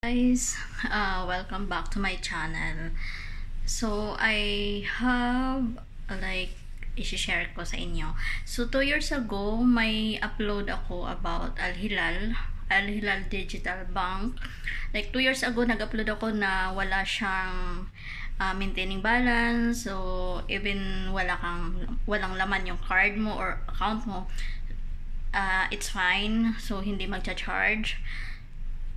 Guys, welcome back to my channel. So I have i-share ko sa inyo. So 2 years ago may upload ako about Al Hilal Digital Bank. Like 2 years ago nag-upload ako na wala siyang maintaining balance, so even walang laman yung card mo or account mo, it's fine, so hindi magcha-charge.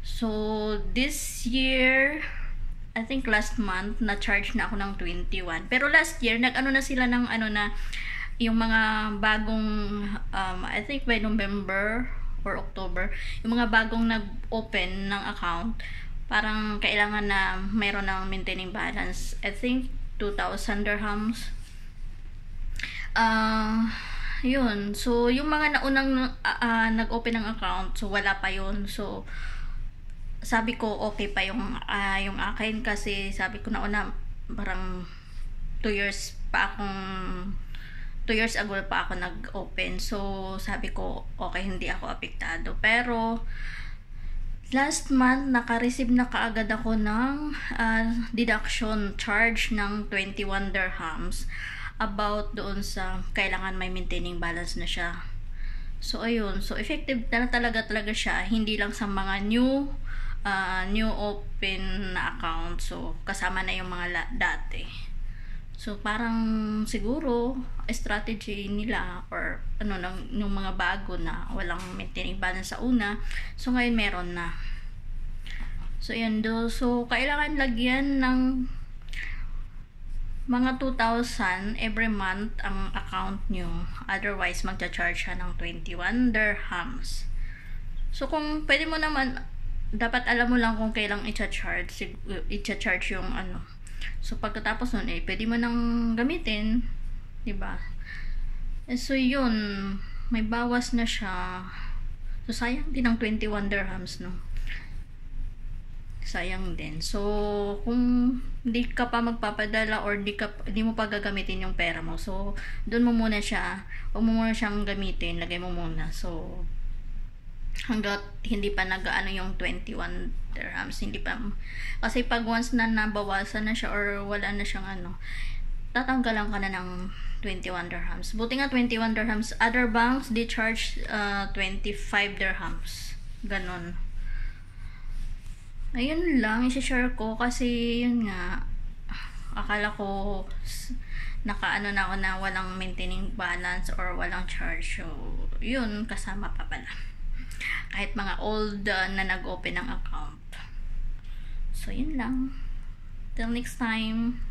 So this year, I think last month na-charge na ako ng 21. Pero last year nag-ano na sila ng yung mga bagong I think by November or October, yung mga bagong nag-open ng account, parang kailangan na mayroon ng maintaining balance. I think 2,000 dirhams. Yun. So yung mga naunang nag-open ng account, so wala pa yun. So sabi ko okay pa yung akin, kasi sabi ko nauna parang 2 years ago pa ako nag-open. So sabi ko okay, hindi ako apektado. Pero last month naka-receive na kaagad ako ng deduction charge ng 21 dirhams about doon sa kailangan may maintaining balance na siya. So ayun, so effective na talaga siya, hindi lang sa mga new open na account. So kasama na yung mga dati. So parang siguro strategy nila or yung mga bago na walang maintaining balance sa una, so ngayon meron na. So yan so kailangan lagyan ng mga 2,000 every month ang account nyo, otherwise magcha-charge siya ng 21 dirhams. So kung pwede mo naman, dapat alam mo lang kung kailang i-charge yung So pagkatapos nun pwede mo nang gamitin, 'di ba? So yun, may bawas na siya. So sayang din ang 21 dirhams, no? Sayang din. So kung hindi ka pa magpapadala or di mo pa gagamitin yung pera mo, so doon mo muna siya, huwag mo muna siyang gamitin, lagay mo muna. So hanggat hindi pa nag-ano yung 21 dirhams, hindi pa, kasi pag once na nabawasan na siya or wala na siyang tatanggalan ka na ng 21 dirhams. Buti nga 21 dirhams, other banks they charge 25 dirhams, ganon. Ayun lang i-share ko, kasi yun nga, akala ko naka-ano na ako na walang maintaining balance or walang charge. So yun, kasama pa pala kahit mga old na nag-open ng account. So yun lang, till next time.